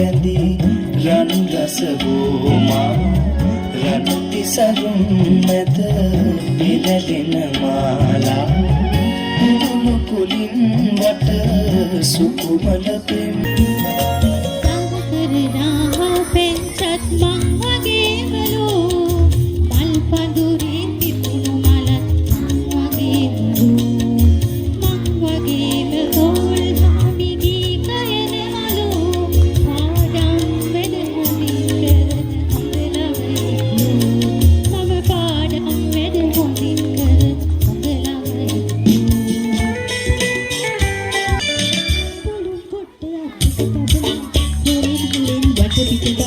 බැඳි රන් රස වූමා රණති සරුන් මැද පිරැදෙන මාලා මුළු කුලින් වට සුකුමල පෙම් කරනා පෙන්සත් මං වගේමලු මල් පඳුරින් පිපුණු මලත් මං වගේමලු මං වගේම තෝල් මිගී කයනමලු පාඩම් වෙන හොඳින් කරන අඟලවයිලු මම පාඩම් වෙන හොඳින් කරන අඟලවයිලු පුළුම් පොට්ටයක් පිට තබන හොරින් හොරින් වට පිට